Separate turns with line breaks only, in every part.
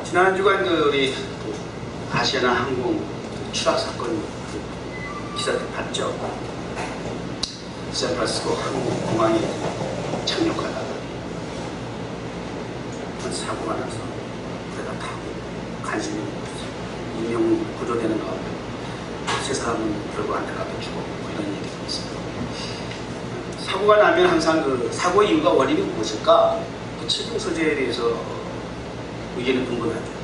지난 한 주간 우리 아시아나 항공 추락 사건 기사들 봤죠? 샌프란시스코 항공공항에 착륙하다가 사고가 나서 그래가 타고 간신히 인명 구조되는 가운데 세 사람은 결국 안타깝게 죽었고 이런 얘기도 있습니다. 사고가 나면 항상 그 사고 이유가 원인이 무엇일까? 그 책임 소재에 대해서 의견이 분분하죠.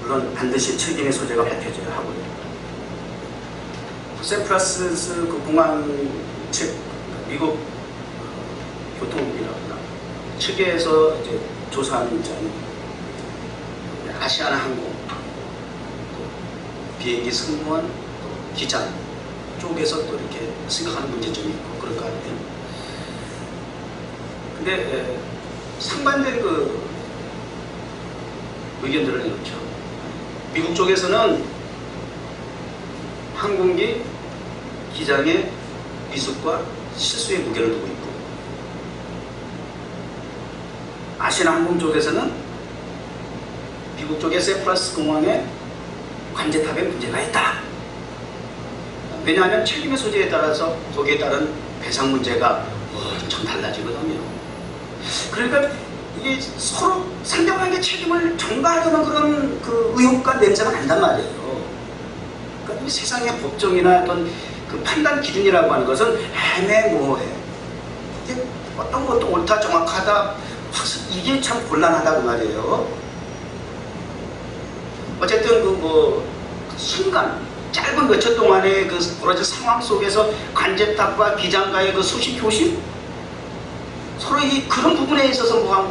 물론 반드시 책임의 소재가 밝혀져야 하고요. 샌프란시스코 그 공항 측 미국 교통국이라거나 측에서 이제 조사하는 입장이 아시아나 항공, 또 비행기 승무원, 또 기장 쪽에서 또 이렇게 생각하는 문제점이 있고 그럴 거 아니에요. 근데 상반된 그 의견들을 내놓죠. 미국 쪽에서는 항공기 기장의 미숙과 실수의 무게를 두고 있고, 아시아나 항공 쪽에서는 미국 쪽의 샌프란시스코 공항에 관제탑에 문제가 있다. 왜냐하면 책임의 소재에 따라서 거기에 따른 배상 문제가 엄청 달라지거든요. 그러니까 이게 서로 상대방에게 책임을 전가하려는 그런 그 의혹과 냄새가 난단 말이에요. 그러니까 이 세상의 법정이나 어떤 그 판단 기준이라고 하는 것은 애매모호해. 이게 어떤 것도 옳다 정확하다 이게 참 곤란하다고 말이에요. 어쨌든 그 순간 짧은 몇 초 동안의 그 벌어진 상황 속에서 관제탑과 기장과의 그 수신 교신 서로 이 그런 부분에 있어서 뭐가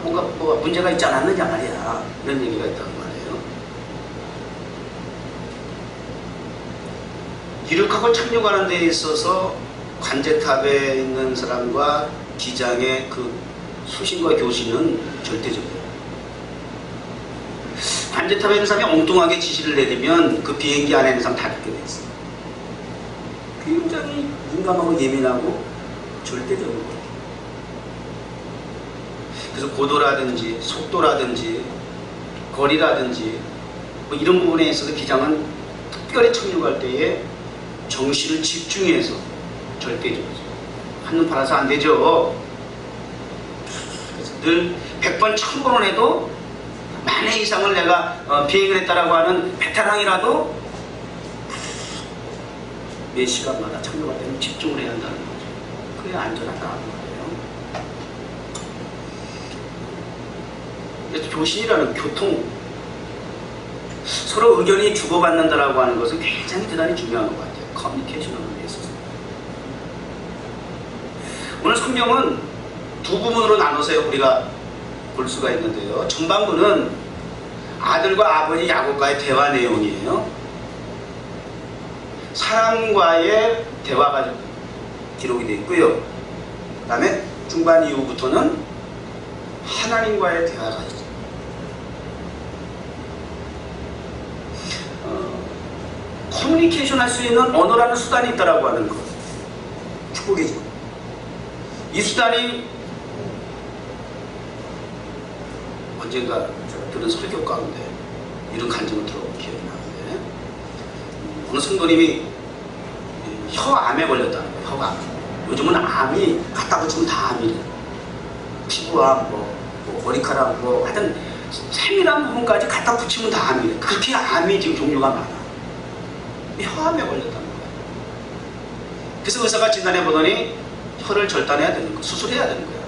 문제가 있지 않았느냐 말이야. 이런 얘기가 있다고 말이에요. 이륙하고 착륙하는 데 있어서 관제탑에 있는 사람과 기장의 그 수신과 교신은 절대적이에요. 관제탑에 있는 사람이 엉뚱하게 지시를 내리면 그 비행기 안에 있는 사람 다 듣게 돼 있어요. 굉장히 민감하고 예민하고 절대적으로. 그래서 고도라든지 속도라든지 거리라든지 뭐 이런 부분에 있어서 기장은 특별히 착륙할 때에 정신을 집중해서 절대적이죠. 한눈 팔아서 안 되죠. 그래서 늘 100번 1000번을 해도 만회 이상을 내가 비행을 했다라고 하는 베테랑이라도 몇 시간마다 착륙할 때는 집중을 해야 한다는 거죠. 그래야 안전하다는 거예요. 교신이라는 교통, 서로 의견이 주고받는다라고 하는 것은 굉장히 대단히 중요한 것 같아요. 커뮤니케이션을 위해서. 오늘 성경은 두 부분으로 나눠서 우리가 볼 수가 있는데요. 전반부는 아들과 아버지 야곱과의 대화 내용이에요. 사람과의 대화가 기록이 되어 있고요. 그 다음에 중반 이후부터는 하나님과의 대화가 있어요. 커뮤니케이션 할 수 있는 언어라는 수단이 있다라고 하는 것. 축복이죠. 이 수단이 언젠가 제가 들은 설교 가운데 이런 간증을 들어본 기억이 나는데, 어느 성도님이 혀암에 걸렸다는 거예요. 혀암. 요즘은 암이 갖다 붙이면 다 암이래요. 피부암, 머리카락, 하여튼 세밀한 부분까지 갖다 붙이면 다 암이래요. 그렇게 암이 지금 종류가 많아. 혀암에 걸렸다는 거예요. 그래서 의사가 진단해 보더니 혀를 절단해야 되는 거예요. 수술해야 되는 거예요.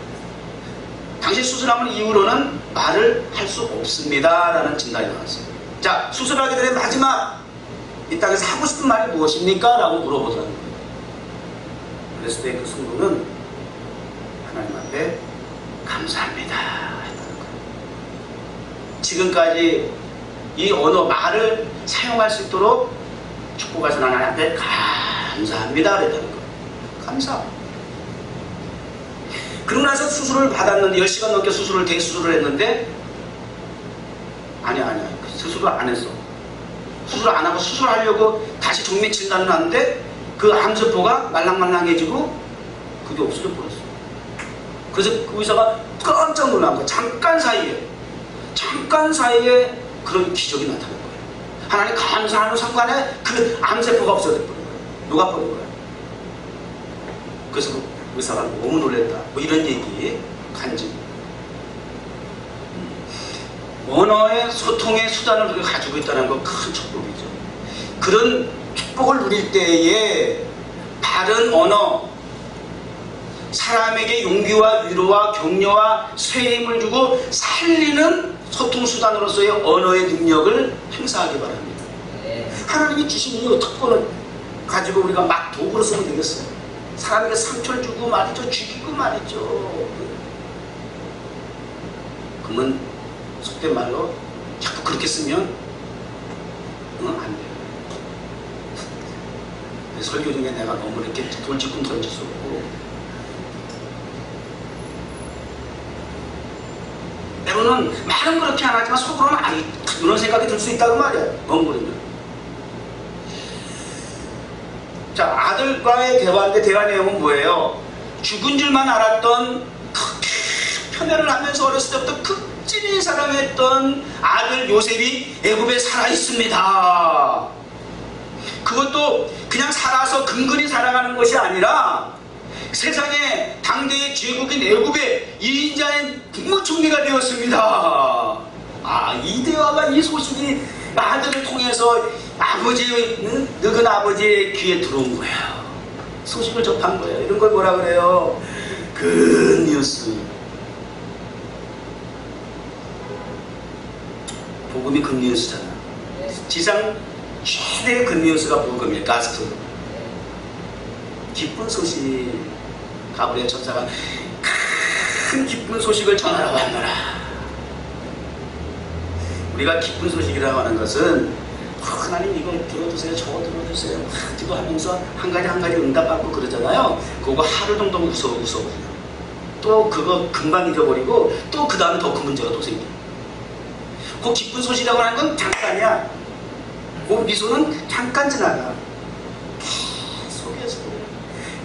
당시 수술하면 이후로는 말을 할 수 없습니다 라는 진단이 나왔어요. 자, 수술하기 전에 마지막 이 땅에서 하고 싶은 말이 무엇입니까? 라고 물어보더라는 거예요. 그랬을 때 그 성도는 하나님 앞에 감사합니다 했다는 거예요. 지금까지 이 언어 말을 사용할 수 있도록 축복하신 하나님 앞에 감사합니다 그랬다는 거예요. 감사. 그러고 나서 수술을 받았는데 10시간 넘게 대수술을 했는데 아니야 수술을 안 했어. 수술 안 하고 수술하려고 다시 정밀 진단을 하는데 그 암세포가 말랑말랑해지고 그게 없어져 버렸어. 그래서 그 의사가 깜짝 놀란 거야. 잠깐 사이에 잠깐 사이에 그런 기적이 나타난 거예요. 하나님 감사하는 순간에 그 암세포가 없어져 버린 거예요. 녹아버린 거예요. 그래서 그 의사가 너무 놀랬다. 뭐 이런 얘기 간증. 언어의 소통의 수단을 우리가 가지고 있다는 건 큰 축복이죠. 그런 축복을 누릴 때에 바른 언어, 사람에게 용기와 위로와 격려와 쇠임을 주고 살리는 소통수단으로서의 언어의 능력을 행사하기 바랍니다. 하나님이 주신 이 특권을 가지고 우리가 막 도구로 쓰면 되겠어요. 사람에게 상처를 주고 말이죠. 죽이고 말이죠. 그러면 속된 말로 자꾸 그렇게 쓰면 안 돼요. 설교 중에 내가 너무 이렇게 돌직군 던질 수 없고, 때로는 말은 그렇게 안 하지만 속으로는 아니 이런 생각이 들 수 있다고 말이야. 너무 그러면. 자, 아들과의 대화인데 대화 내용은 뭐예요? 죽은 줄만 알았던 편애를 하면서 어렸을 때부터 극진히 사랑했던 아들 요셉이 애굽에 살아 있습니다. 그것도 그냥 살아서 근근히 살아가는 것이 아니라 세상에 당대의 제국인 애굽의 1인자인 국무총리가 되었습니다. 이 대화가, 이 소식이 아들을 통해서 아버지의 늙은 아버지의 귀에 들어온 거예요. 소식을 접한 거예요. 이런 걸 뭐라 그래요? 굿뉴스. 복음이 굿뉴스잖아. 지상 최대의 굿뉴스가 복음이에요. 가스펠. 기쁜 소식. 가브리엘 천사가 큰 기쁜 소식을 전하러 왔노라. 우리가 기쁜 소식이라고 하는 것은 하나님 이거 들어주세요, 저거 들어주세요 기도하면서 한 가지 응답받고 그러잖아요. 그거 하루 정도 무서워. 또 그거 금방 잊어버리고 또 그 다음에 더 큰 문제가 또 생겨. 그 기쁜 소식이라고 하는 건 잠깐이야. 그 미소는 잠깐 지나가. 계속해서.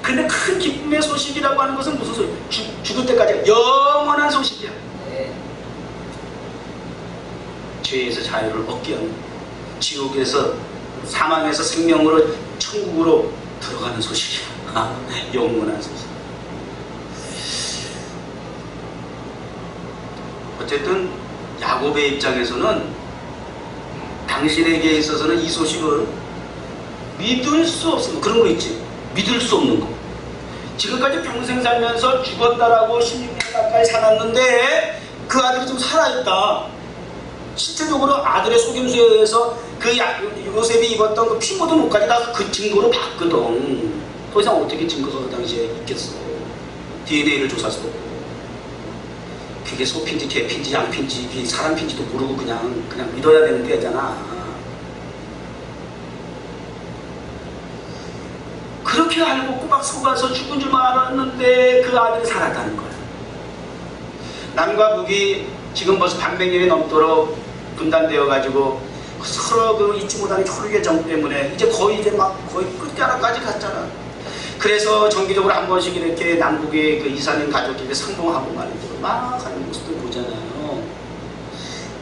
근데 큰 기쁨의 소식이라고 하는 것은 무슨 소리? 죽을 때까지 영원한 소식이야. 죄에서 자유를 얻게 하는, 지옥에서 사망에서 생명으로 천국으로 들어가는 소식이야. 영원한 소식. 어쨌든 야곱의 입장에서는 당신에게 있어서는 이 소식을 믿을 수 없어. 그런 거 있지. 믿을 수 없는 거. 지금까지 평생 살면서 죽었다라고 16년 가까이 살았는데 그 아들이 좀 살아있다. 실제적으로 아들의 속임수에 의해서 그 요셉이 입었던 그 피 묻은 옷까지 다 그 증거로 봤거든. 더 이상 어떻게 증거가 그 당시에 있겠어. DNA를 조사할 수도 없고. 그게 소핀지 개핀지 양핀지 사람 핀지도 모르고 그냥 믿어야 되는 게잖아. 그렇게 알고 꼬박 속아서 죽은 줄만 알았는데 그 아들이 살았다는 거야. 남과 북이 지금 벌써 800년이 넘도록 분단되어 가지고 서로 그 잊지 못하는 혈육의 정 때문에 이제 거의 끝자락까지 갔잖아. 그래서 정기적으로 한 번씩 이렇게 남북의 그 이사님 가족들이 상봉하고 말이죠. 막 하는 모습도 보잖아요.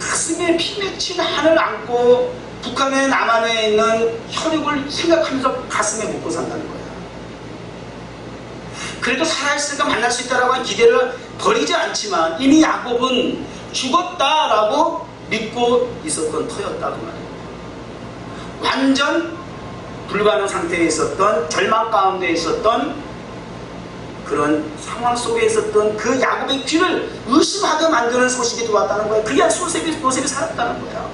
가슴에 피 맺힌 한을 안고 북한의 남한에 있는 혈육을 생각하면서 가슴에 묻고 산다는 거야. 그래도 살아있으니까 만날 수 있다라고 하는 기대를 버리지 않지만 이미 야곱은 죽었다라고 믿고 있었던 터였다고 말이에요. 완전 불가능 상태에 있었던, 절망 가운데 있었던 그런 상황 속에 있었던 그 야곱의 귀를 의심하게 만드는 소식이 들어왔다는 거야. 그게 요셉이 살았다는 거야.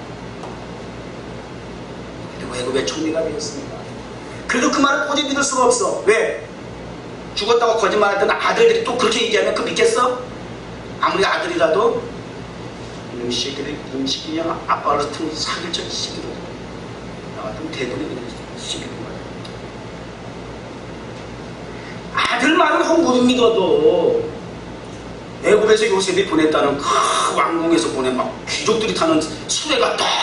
그리고 애굽의 총리가 되었습니다. 그래도 그 말을 도저히 믿을 수가 없어. 왜? 죽었다고 거짓말했던 아들들이 또 그렇게 얘기하면 그 믿겠어? 아무리 아들이라도 이놈 새끼들이 아빠를 틈 사귈 척 시키고 나 같은 대군이 그냥 시키는 거야. 아들 말은 혹 못 믿어도 애굽에서 요셉이 보냈다는 그 왕궁에서 보낸 막 귀족들이 타는 수레가 다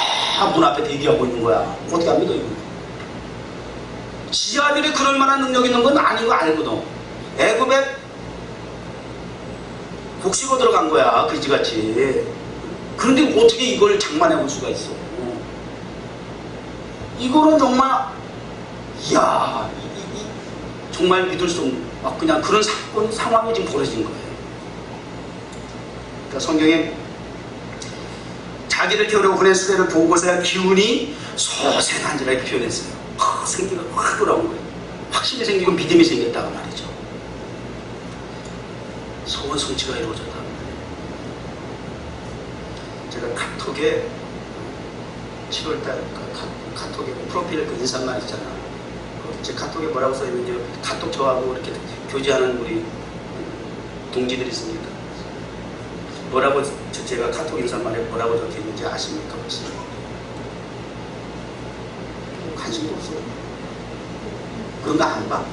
문 앞에 대기하고 있는 거야. 어떻게 안 믿어 이거? 지 아들이 그럴 만한 능력 있는 건 아닌 거 알거든. 애굽에 복식으로 들어간 거야. 그지같이. 그런데 어떻게 이걸 장만해 볼 수가 있어? 이거는 정말, 이야, 정말 믿을 수 없는, 그냥 그런 사건, 상황이 지금 벌어진 거예요. 그러니까 성경에 자기를 겨루고 보낸 수레를 보고서야 기운이 소생한지라 이렇게 표현했어요. 생기가 확 돌아온 거예요. 확신이 생기고 믿음이 생겼다고 말이죠. 소원 성취가 이루어졌다고 말이에요. 제가 카톡에 7월달 카톡에 프로필 그 인사말 있잖아. 제 카톡에 뭐라고 써있는지, 카톡 저하고 이렇게 교제하는 우리 동지들이 있습니다. 뭐라고, 제가 카톡 인사말에 뭐라고 적혀있는지 아십니까? 혹시? 관심도 없어요. 그런 거 안 봐?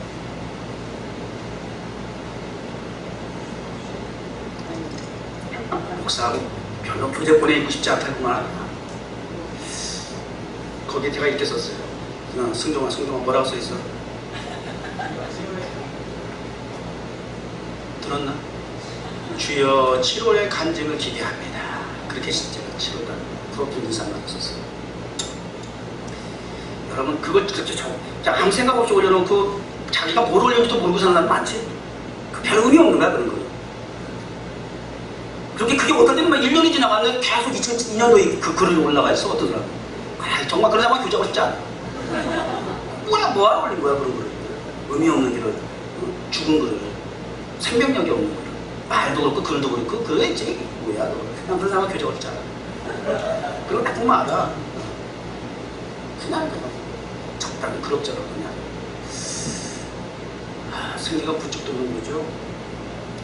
목사하고 별로 교제 보내고 싶지 않다구만. 거기에 제가 이렇게 썼어요. 승종아 뭐라고 써있어? 들었나? 주여 7월의 간증을 기대합니다. 그렇게 제가 7월달 프로필 인사를 썼어요. 여러분 그걸 아무 생각 없이 올려놓고 자기가 뭘 올려는지도 모르고 사는 사람 많지? 별 의미 없는 거야 그런 거. 그렇게 그게 어떨 때는 막 1년이 지나갔는데 계속 2002년도에 그 글이 올라가 있어. 어떤 사람. 정말 그런 사람만 교제하고 싶지 않아. 뭐하러 올린 거야 그런 거를. 의미 없는 일을, 죽은 글을, 생명력이 없는 글을, 말도 그렇고 글도 그렇고 그랬지 뭐야 너. 그냥 그런 사람만 교제하고 싶지 않아. 그리고 나쁜 말 알아. 그냥 적당히 그럭저럭 그냥 생기가 부쩍 도는 거죠.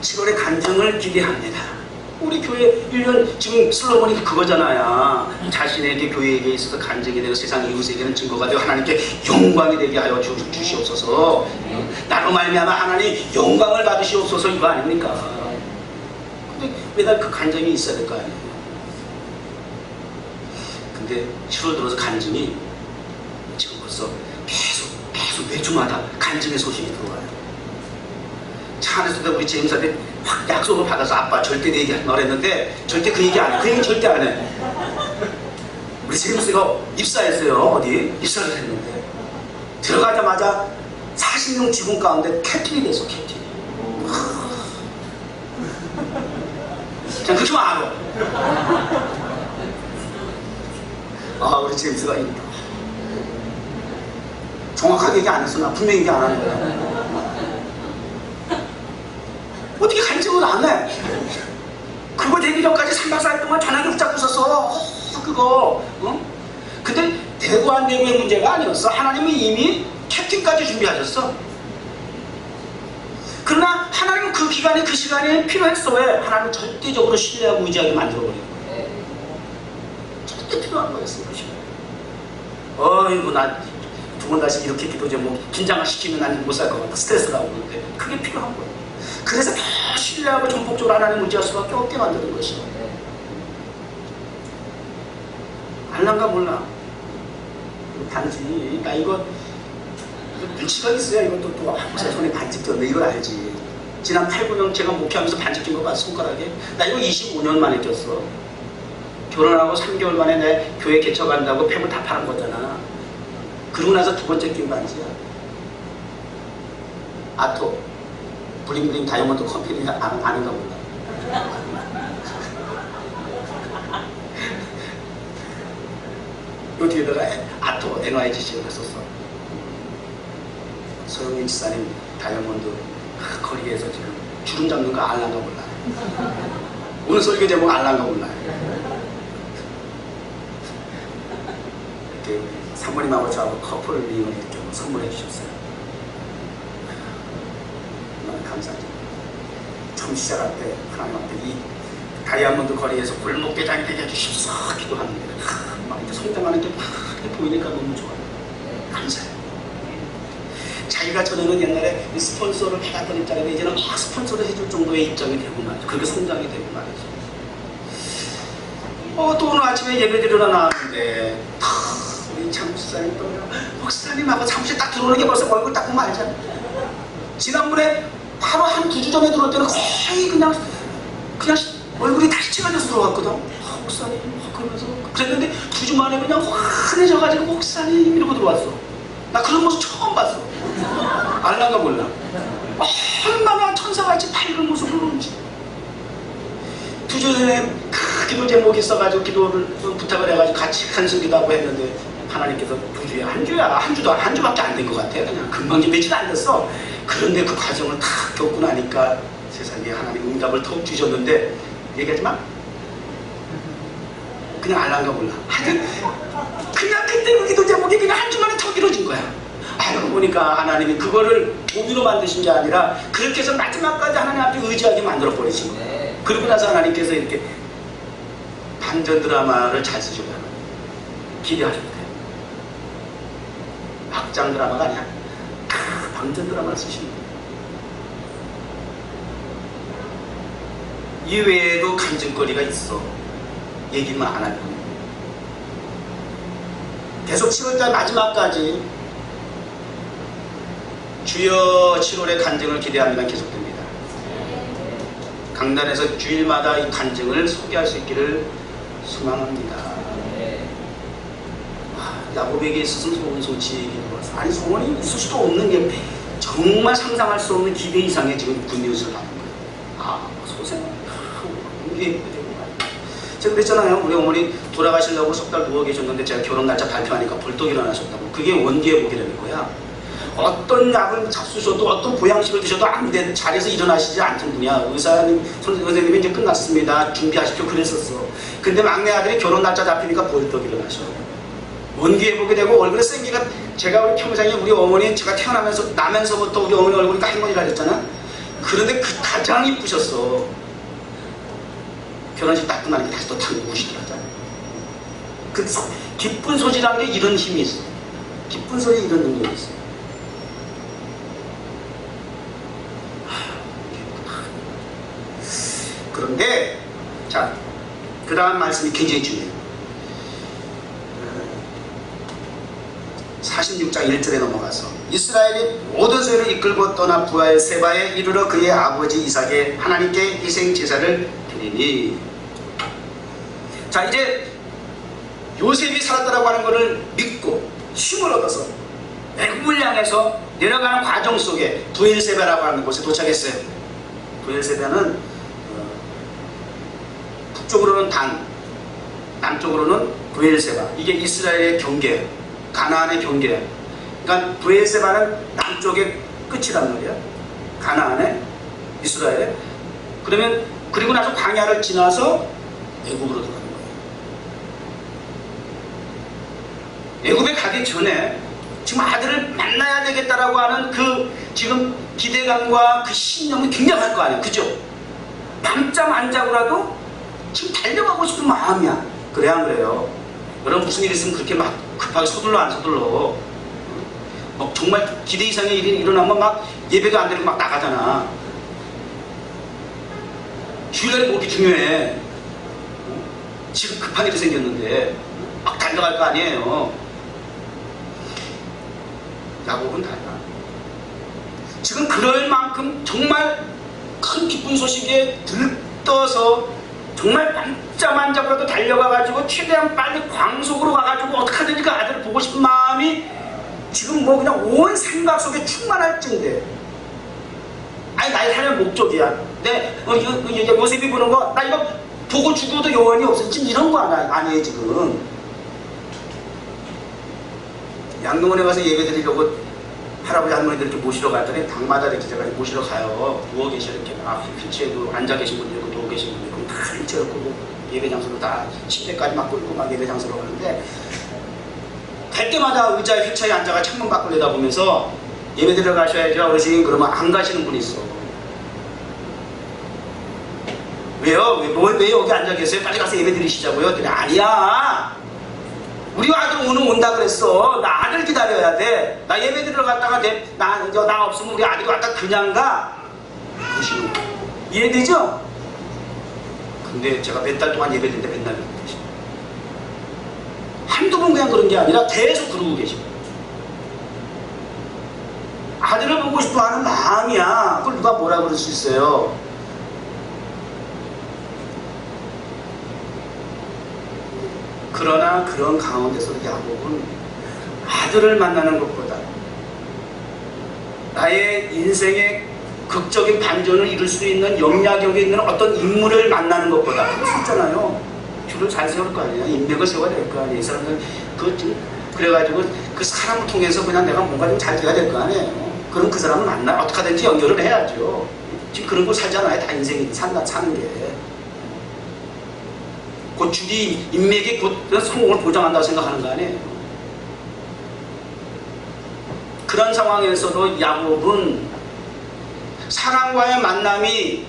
7월의 간증을 기대합니다. 우리 교회 1년 지금 슬로건이 그거잖아요. 자신에게 교회에게 있어서 간증이 되고 세상 이웃에게는 증거가 되고 하나님께 영광이 되게 하여 주시옵소서. 나로 말미암아 하나님 영광을 받으시옵소서 이거 아닙니까? 근데 매달 그 간증이 있어야 될 거 아니에요. 근데 7월 들어서 간증이 지금 벌써 계속 매주마다 간증의 소식이 들어와요. 차 안에서도 우리 제임스한테 확 약속을 받아서 아빠 절대 내 얘기 하지 말라 했는데 절대 그 얘기 안 해. 그 얘기 절대 안 해. 우리 제임스가 입사했어요. 어디? 입사를 했는데 들어가자마자 40명 직원 가운데 캡틴이 됐어. 캡틴. 그냥 그렇게만 알아. 우리 제임스가 정확하게 얘기 안 했어. 나 분명히 얘기 안 하는 거야. 어떻게 간증을 안 해? 그거 되기 전까지 3박 4일 동안 전화기 붙잡고 있었어. 그거. 근데 되고 안 되고의 문제가 아니었어. 하나님은 이미 캡틴까지 준비하셨어. 그러나 하나님은 그 기간에 그 시간에 필요했어. 왜? 하나님은 절대적으로 신뢰하고 의지하게 만들어버린 거야. 절대 필요한 거였어. 그 시간에. 어이구 나 두 번 다시 이렇게 기도제 뭐 긴장을 시키면 난 못 살 것 같아. 스트레스가 오는데 그게 필요한 거야. 그래서 더 신뢰하고 전폭적으로 하나님 의지할 수밖에 없게 만드는 것이야. 알란가 몰라. 반지, 나 이거 눈치가 있어야 이것도 또 목사 손에 반지 꼈네. 이걸 알지. 지난 8, 9년 제가 목회하면서 반지 낀 거 봤어, 손가락에. 나 이거 25년 만에 꼈어. 결혼하고 3개월 만에 내 교회 개척한다고 폐물 다 파는 거잖아. 그러고 나서 두 번째 낀 반지야. 아토. 블링블링 다이아몬드 컴퍼니 아는가 몰라. 요 뒤에다가 아토 NYGC를 했었어. 소영민 지사님 다이아몬드 거리에서 지금 주름 잡는 거 알란가 몰라. 오늘 설교 제목 알란가 몰라. 이렇게 사모님하고 저하고 커플 링을 이렇게 선물해 주셨어요. 감사하죠. 처음 시작할 때 하나님한테 이 다이아몬드 거리에서 골목대장이 되게 해주십시오 기도하는데 막 이제 성장하는 게 막 보이니까 너무 좋아요. 감사해요. 자기가 전에는 옛날에 스폰서를 받았던 입장인데 이제는 막 스폰서를 해줄 정도의 입장이 되고 말이죠. 그렇게 성장이 되고 말이죠. 또 오늘 아침에 예배드리러 나왔는데 우리 장목사님 또 목사님하고 사무실 딱 들어오는 게 벌써 얼굴 딱 보면 알잖아. 지난번에 바로 한 2주 전에 들어올 때는 거의 그냥 얼굴이 달치가 돼서 들어왔거든. 목사님 그러면서 그랬는데 2주 만에 그냥 환해져가지고 목사님 이러고 들어왔어. 나 그런 모습 처음 봤어. 알란가 몰라. 얼마나 천사같이 밝은 모습으로 오는지. 2주 전에 기도 제목이 있어가지고 기도를 부탁을 해가지고 같이 한숨기도하고 했는데 하나님께서 2주에 한 주밖에 안 된 것 같아. 그냥 금방 좀 며칠 안 됐어. 그런데 그 과정을 다 겪고 나니까 세상에 하나님 응답을 더욱 주셨는데 얘기하지 마. 그냥 알란가 몰라. 하여튼 그냥 그때 그 기도 제목이 그냥 한 주 만에 더 길어진 거야. 알고 보니까 하나님이 그거를 오비로 만드신 게 아니라 그렇게 해서 마지막까지 하나님 앞에 의지하게 만들어 버리신 거예요. 그러고 나서 하나님께서 이렇게 반전 드라마를 잘 쓰셨다. 기대하셔도 돼요. 막장 드라마가 아니야. 반전 드라마를 쓰시는 거예요. 이외에도 간증거리가 있어. 얘기만 안 할 뿐. 계속 7월달 마지막까지 주여 7월의 간증을 기대합니다. 계속됩니다. 강단에서 주일마다 이 간증을 소개할 수 있기를 소망합니다. 야곱에게 있어서는 소원 소치이기 들어서 아니 소원이 있을 수도 없는 게 정말 상상할 수 없는 기대 이상의 지금 굿뉴스를 하는 거예요. 소생 이게 제가 그랬잖아요. 우리 어머니 돌아가시려고 석 달 누워 계셨는데 제가 결혼 날짜 발표하니까 벌떡 일어나셨다고. 그게 원기회복이라는 거야. 어떤 약을 잡수셔도 어떤 보양식을 드셔도 안 돼. 자리에서 일어나시지 않던 분이야. 의사님, 선생님이 이제 끝났습니다. 준비하십시오. 그랬었어. 근데 막내 아들이 결혼 날짜 잡히니까 벌떡 일어나셔. 원기회복이 되고 얼굴에 생기가 제가 우리 평생에 우리 어머니 제가 나면서부터 우리 어머니 얼굴이 할머니라 그랬잖아. 그런데 그 가장 이쁘셨어. 결혼식 딱 끝나니까 다시 또 탁 우시더라잖아. 그 기쁜 소리라는 게 이런 힘이 있어. 기쁜 소리에 이런 능력이 있어. 그런데 자, 그 다음 말씀이 굉장히 중요해요. 46장 1절에 넘어가서 이스라엘이 모든 소유를 이끌고 떠나 부엘세바에 이르러 그의 아버지 이삭의 하나님께 희생 제사를 드리니. 자, 이제 요셉이 살았다라고 하는 것을 믿고 힘을 얻어서 애굽을 향해서 내려가는 과정 속에 부엘세바라고 하는 곳에 도착했어요. 부엘세바는 북쪽으로는 단, 남쪽으로는 부엘세바. 이게 이스라엘의 경계, 가나안의 경계. 그러니까 부엘세바는 남쪽의 끝이란 말이야. 가나안의, 이스라엘. 그러면 그리고 나서 광야를 지나서 애굽으로 들어가는 거예요. 애굽에 가기 전에 지금 아들을 만나야 되겠다라고 하는 그 지금 기대감과 그 신념이 굉장할 거 아니에요. 그죠? 밤잠 안 자고라도 지금 달려가고 싶은 마음이야. 그래 안 그래요? 여러분 무슨 일 있으면 그렇게 막 급하게 서둘러 안 서둘러. 막 정말 기대 이상의 일이 일어나면 막 예배가 안 되고 막 나가잖아. 주일날이 뭐게 중요해. 지금 급한 일이 생겼는데 막 달려갈 거 아니에요. 야곱은 달라. 지금 그럴 만큼 정말 큰 기쁜 소식에 들떠서 정말 밤잠 안 자고라도 달려가가지고 최대한 빨리 광속으로 가가지고 어떡하든지 그 아들을 보고 싶은 마음이 지금 뭐 그냥 온 생각 속에 충만할 쯤인데, 아니 나의 삶의 목적이야. 내 요셉이 보는 거 나 이거 보고 죽어도 여한이 없어. 지금 이런 거 아니에요 지금. 양동원에 가서 예배 드리려고 할아버지 할머니들 이렇게 모시러 갔더니 방마다 이렇게 제가 모시러 가요. 누워 계셔 이렇게 막 휠체어도 앉아 계신 분들 있고 누워 계신 분들 있고 다 휠체어 끌고 예배 장소로 다 침대까지 막 끌고 막 예배 장소로 가는데, 갈 때마다 의자에 휠체어에 앉아가 창문 밖을 내다보면서 예배 들어가셔야죠 어르신. 그러면 안 가시는 분이 있어. 왜요? 왜 여기 앉아 계세요? 빨리 가서 예배 드리시자고요. 그랬더니 아니야. 우리 아들 오늘 온다 그랬어. 나 아들 기다려야 돼. 나 예배 드리러 갔다가 나 없으면 우리 아들이 왔다 그냥 가. 그러시는 거. 이해되죠? 근데 제가 몇 달 동안 예배 드리는데 맨날 그러고 계시고, 한두 번 그냥 그런 게 아니라 계속 그러고 계시고, 아들을 보고 싶어 하는 마음이야. 그걸 누가 뭐라 그럴 수 있어요? 그러나 그런 가운데서 야곱은 아들을 만나는 것보다 나의 인생의 극적인 반전을 이룰 수 있는 영향력이 있는 어떤 인물을 만나는 것보다 그렇잖아요. 줄을 잘 세울 거 아니에요. 인맥을 세워야 될 거 아니에요. 이 사람들 그래가지고 그 사람을 통해서 그냥 내가 뭔가 좀 잘 돼야 될 거 아니에요. 그럼 그 사람을 만나 어떻게 하든지 연결을 해야죠. 지금 그런 거 살잖아요. 다 인생이 사는 게. 그 줄이 인맥이 곧 성공을 보장한다고 생각하는 거 아니에요. 그런 상황에서도 야곱은 사람과의 만남이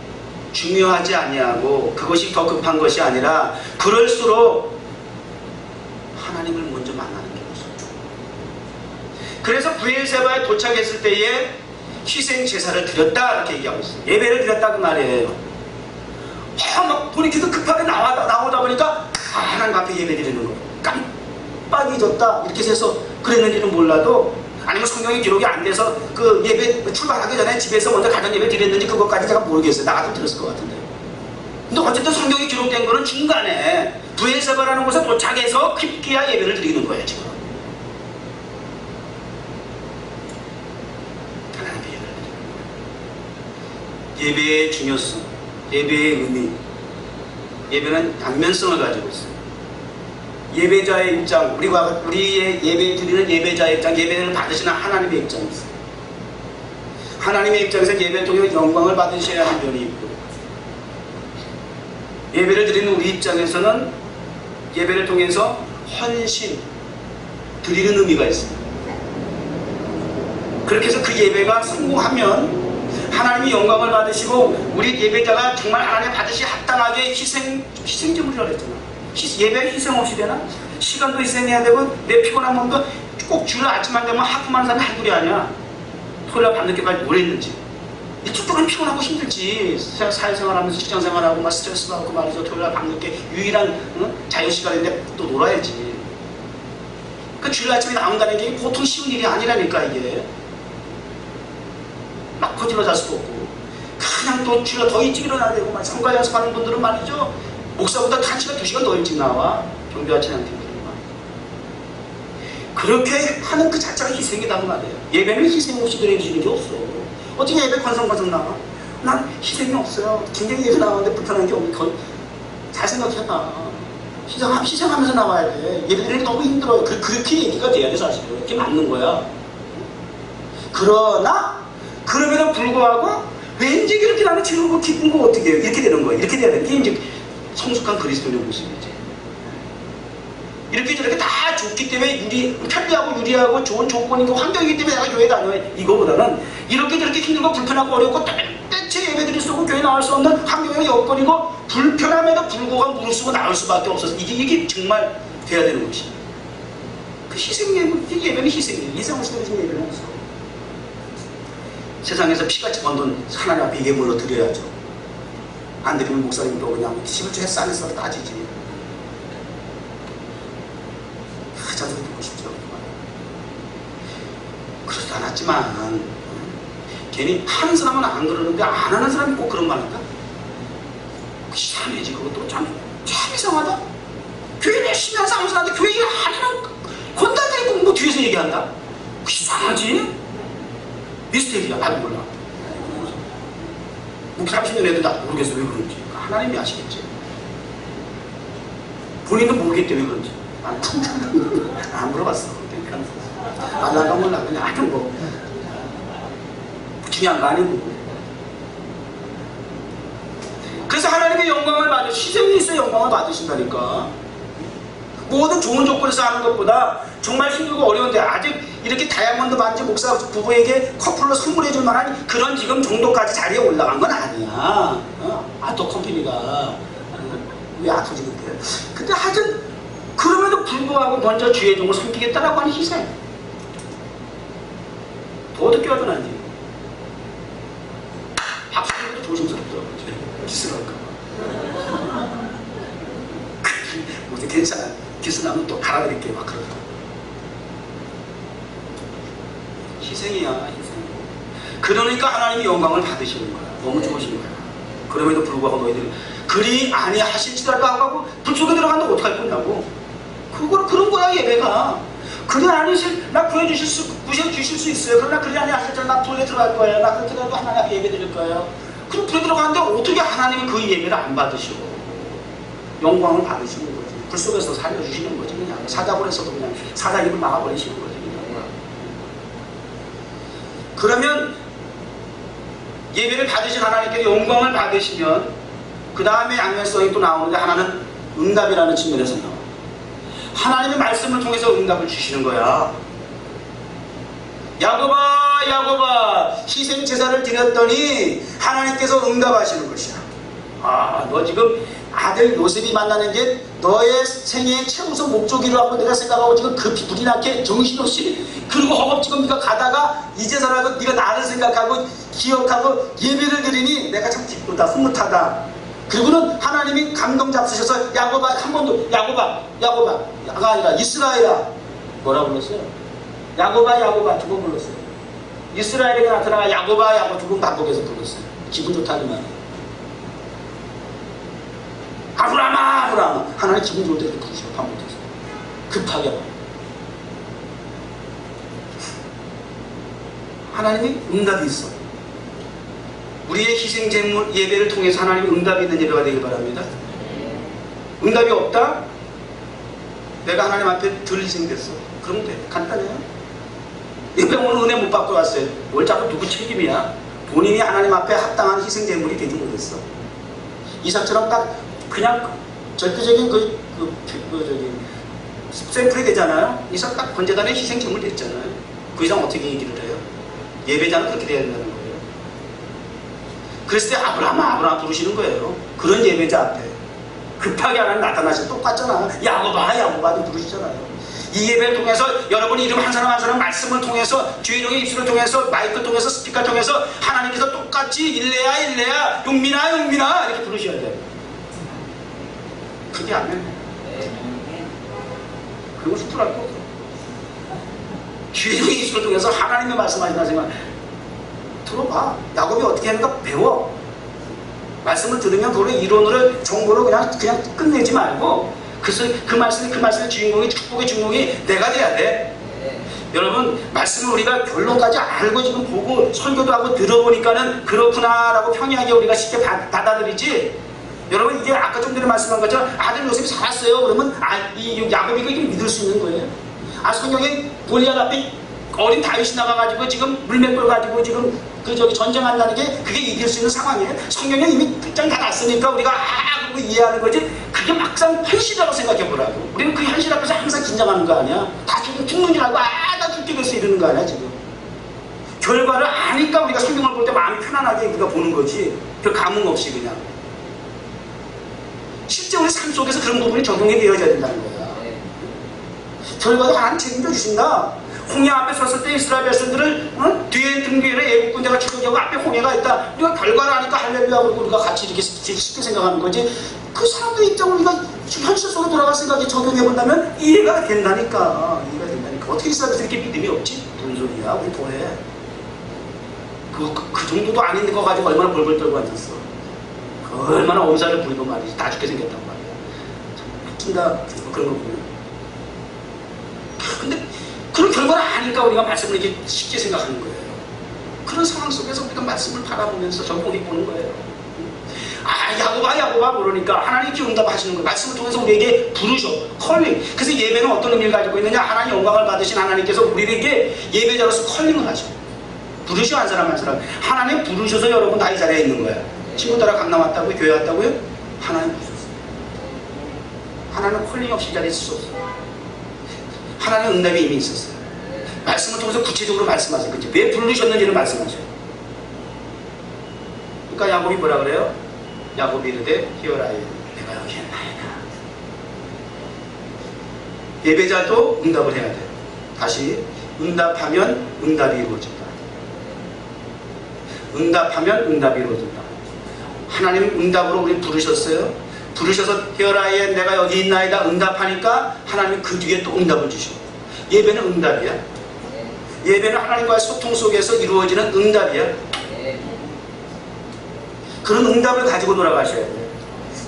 중요하지 아니하고 그것이 더 급한 것이 아니라 그럴수록 하나님을 먼저 만나는 게 무섭죠. 그래서 브엘세바에 도착했을 때에 희생 제사를 드렸다 이렇게 얘기하고 있어요. 예배를 드렸다 그 말이에요. 막 돌이켜서 급하게 나오다 보니까 하나님 앞에 예배 드리는 거 깜빡 잊었다 이렇게 해서 그랬는지는 몰라도, 아니면 성경이 기록이 안 돼서 그 예배 출발하기 전에 집에서 먼저 가정 예배 드렸는지 그것까지 제가 모르겠어요. 나 같으면 들었을 것 같은데. 근데 어쨌든 성경이 기록된 거는 중간에 브엘세바라는 곳에 도착해서 퀴기야 예배를 드리는 거예요. 지금 하나님께 예배를 드리는 거예요. 예배의 중요성, 예배의 의미, 예배는 양면성을 가지고 있어요. 예배자의 입장, 우리의 예배 드리는 예배자의 입장, 예배를 받으시는 하나님의 입장이 있어요. 하나님의 입장에서 예배를 통해 영광을 받으셔야 하는 면이 있고, 예배를 드리는 우리 입장에서는 예배를 통해서 헌신, 드리는 의미가 있습니다. 그렇게 해서 그 예배가 성공하면 하나님이 영광을 받으시고 우리 예배자가 정말 하나님 받으시 합당하게 희생제물이라고 했잖아요. 예배 희생 없이 되나? 시간도 희생해야 되고 내 피곤한 몸도 꼭 주일 아침만 되면 하품하는 사람이 한둘이 아니야. 토요일 밤늦게까지 뭘 했는지 이쪽 동안 피곤하고 힘들지. 사회생활하면서 직장생활하고 막 스트레스 받고 말이죠. 토요일 밤늦게 유일한 자유시간인데 또 놀아야지. 그 주일 아침에 나온다는 게 보통 쉬운 일이 아니라니까. 이게 막 거질러 잘 수도 없고 그냥 또 주일 더 일찍 일어나야 되고 막 성가 연습하는 분들은 말이죠. 목사보다 1시간, 2시간 더 일찍 나와. 경비와 찬양팀들은. 그렇게 하는 그 자체가 희생이라고 말이에요. 예배는 희생 없이 드려주시는 게 없어. 어떻게 예배 건성건성 나와? 난 희생이 없어요. 굉장히 예배 나오는데 불편한 게 없는. 잘 생각해봐. 희생하면서 나와야 돼. 예배 드리는 게 너무 힘들어요. 그렇게 얘기가 돼야 돼, 사실은. 그게 맞는 거야. 그러나 그럼에도 불구하고 왠지 그렇게 나는 즐겁고 기쁜 거 어떻게 해요? 이렇게 되는 거예요. 이렇게 돼야 되는 게 이제 성숙한 그리스도인의 모습이지. 이렇게 저렇게 다 좋기 때문에 편리하고 유리하고 좋은 조건이고 환경이기 때문에 내가 교회 다녀. 이거보다는 이렇게 저렇게 힘들고 불편하고 어렵고 대체 예배드릴 수 없고 교회 나올 수 없는 환경의 여건이고 불편함에도 불구하고 무릎쓰고 나올 수밖에 없어서 이게 정말 돼야 되는 것이. 그 예배는 희생이에요. 이상한 시대에서 예배는 없어. 세상에서 피같이 번 돈 하나님 앞에 예물로 드려야죠. 안 드리면 목사님도 그냥 11조에 쌀에서 따지지. 자주 듣고 싶죠. 그렇지 않았지만 괜히 하는 사람은 안 그러는데 안 하는 사람이 꼭 그런 말 할까? 이상해지. 그것도 참 이상하다. 교회 열심히 하는 사람한테 교회 일 안 하는 건달들이 꼭 뭐 뒤에서 얘기한다? 이상하지? 미스테리야. 나도 몰라. 뭐 30년 해도 나도 모르겠어. 왜 그런지. 하나님이 아시겠지. 본인도 모르기 때문에 그런지. 안 물어봤어. 알라가 몰라. 그냥 하여튼 뭐 중요한 거 아니고. 그래서 하나님의 영광을 희생이 있어 영광을 받으신다니까. 모든 좋은 조건에서 하는 것보다 정말 힘들고 어려운데 아직 이렇게 다이아몬드 반지 목사 부부에게 커플로 선물해 줄 만한 그런 지금 정도까지 자리에 올라간 건 아니야. 아또 컴퍼니가 왜 아프지 그게. 근데 하여튼 그럼에도 불구하고 먼저 주의 종을 섬기겠다라고 하는 희생. 더 어떻게 하더난지. 박수도 조심스럽더라고요. 기스할까 봐. 뭐 괜찮아. 기스나면 또 갈아드릴게요. 막 그러더라고. 희생이야, 희생. 그러니까 하나님이 영광을 받으시는 거야. 너무 좋으신 거야. 그럼에도 불구하고 너희들이 그리 아니하실지라도 하고 불 속에 들어간다고 어떡할 거냐고. 그런 거야, 예배가. 그래 아니실, 나 구해주실 수 있어요. 그러나 그래 아니 하셨잖아. 나 불에 들어갈 거예요. 나 그렇게 해도 하나님 앞에 예배 드릴 거예요. 그럼 불에 들어가는데 어떻게 하나님은 그 예배를 안 받으시고 영광을 받으시는 거지. 불 속에서 살려주시는 거지. 그냥 사자굴에서도 그냥 사자 입을 막아버리시는 거지. 그냥. 그러면 예배를 받으신 하나님께 영광을 받으시면 그 다음에 양면성이 또 나오는데, 하나는 응답이라는 측면에서 나와. 하나님의 말씀을 통해서 응답을 주시는 거야. 야곱아 야곱아 희생 제사를 드렸더니 하나님께서 응답하시는 것이야. 아, 너 지금 아들 요셉이 만나는 게 너의 생애의 최우선 목적이라고 내가 생각하고 지금 급히 불이 나게 정신없이 그리고 허겁지겁 네가 가다가 이제서라도 네가 나를 생각하고 기억하고 예배를 드리니 내가 참 기쁘다, 흐뭇하다. 그리고는 하나님이 감동 잡수셔서 야곱아, 한 번도 야가 아니라 이스라엘아, 뭐라고 불렀어요? 야곱아 두 번 불렀어요. 이스라엘에게 나타나가 야곱아 두 번 반복해서 불렀어요. 기분 좋다니만. 아브라함아 하나님 기분 좋을 때 이렇게 부르시고 반복해서 급하게. 하나님이 응답이 있어. 우리의 희생 제물 예배를 통해서 하나님의 응답이 있는 예배가 되길 바랍니다. 응답이 없다? 내가 하나님 앞에 덜 희생됐어. 그러면 돼. 간단해요. 예배 오늘 은혜 못 받고 왔어요. 뭘 자꾸 누구 책임이야? 본인이 하나님 앞에 합당한 희생 제물이 되지 못했어. 이삭처럼 딱 그냥 절대적인 샘플이 되잖아요. 이삭 딱 번제단에 희생 제물 됐잖아요. 그 이상 어떻게 얘기를 해요? 예배자는 그렇게 돼야 된다는 거예요. 그랬을 때 아브라함 부르시는 거예요. 그런 예배자 앞에 급하게 하나님 나타나서 똑같잖아. 야곱아 부르시잖아요. 이 예배를 통해서 여러분 이름 한 사람 한 사람 말씀을 통해서 주인용의 입술을 통해서 마이크를 통해서 스피커를 통해서 하나님께서 똑같이 일레야 용민아 이렇게 부르셔야 돼요. 그게 아멘. 그리고 수풀할 거 없어. 주인용의 입술을 통해서 하나님의 말씀하시나 생각 들어봐. 야곱이 어떻게 하는가 배워. 말씀을 들으면 그걸 이론으로 정보로 그냥 끝내지 말고 그 말씀의 주인공이 축복의 주인공이 내가 돼야 돼. 여러분 말씀을 우리가 결론까지 알고 지금 보고 설교도 하고 들어보니까는 그렇구나라고 평이하게 우리가 쉽게 받아들이지. 여러분 이게 아까 좀 전에 말씀한 것처럼 아들 요셉이 살았어요. 그러면 이 야곱이 이걸 믿을 수 있는 거예요. 성경에 골리앗 앞에 어린 다윗이 나가가지고 지금 물맷돌 가지고 지금 전쟁한다는 게 그게 이길 수 있는 상황이에요. 성경에 이미 끝장 다 났으니까 우리가 그거 이해하는 거지. 그게 막상 현실이라고 생각해 보라고. 우리는 그 현실 앞에서 항상 긴장하는 거 아니야. 다 죽는 줄 알고 나 죽게 돼서 이러는 거 아니야 지금. 결과를 아니까 우리가 성경을 볼 때 마음이 편안하게 우리가 보는 거지. 별 감흥 없이 그냥. 실제 우리 삶 속에서 그런 부분이 적용이 되어져야 된다는 거야. 결과도 하나님 책임져 주신다. 홍해 앞에 섰을 때 이스라엘 백성들을 뒤에 등 뒤에 애국 군대가 추격하고 앞에 홍해가 있다. 우리가 결과를 아니까 할렐루야 그러고 우리가 같이 이렇게 쉽게 생각하는 거지. 그 사람들의 입장을 우리가 현실 속에 돌아갈 생각에 적용해 본다면 이해가 된다니까. 어떻게 이스라엘 백성이 이렇게 믿음이 없지? 뭔 소리야? 우리 뭐해? 그 정도도 아닌 거 가지고 얼마나 벌벌 떨고 앉았어. 얼마나 엄살을 부리고 말이지. 다 죽게 생겼단 말이야. 참 웃긴다. 그런 걸 보면. 근데 그런 결과를 아니까 우리가 말씀을 이렇게 쉽게 생각하는 거예요. 그런 상황 속에서 우리가 말씀을 바라보면서 적용해 보는 거예요. 야곱아 그러니까 하나님께 응답하시는 거예요. 말씀을 통해서 우리에게 부르셔. 컬링. 그래서 예배는 어떤 의미를 가지고 있느냐. 하나님 영광을 받으신 하나님께서 우리에게 예배자로서 컬링을 하셔. 부르셔 한 사람 하나님 부르셔서 여러분 다 이 자리에 있는 거야. 친구 따라 강남 왔다고요? 교회 왔다고요? 하나님 부르셨어요. 하나님 컬링 없이 이 자리에 있을 수 없어요. 하나님의 응답이 이미 있었어요. 말씀을 통해서 구체적으로 말씀하세요. 그치? 왜 부르셨는지를 말씀하셔요. 그러니까 야곱이 뭐라 그래요? 야곱이 이르되 히어라이 내가 여기에 나이다. 예배자도 응답을 해야 돼요. 다시 응답하면 응답이 이루어진다. 응답하면 응답이 이루어진다. 하나님 응답으로 우리 부르셨어요. 부르셔서 히어라이에 내가 여기 있나이다 응답하니까 하나님 그 뒤에 또 응답을 주셔. 예배는 응답이야. 예배는 하나님과의 소통 속에서 이루어지는 응답이야. 그런 응답을 가지고 돌아가셔야 돼요.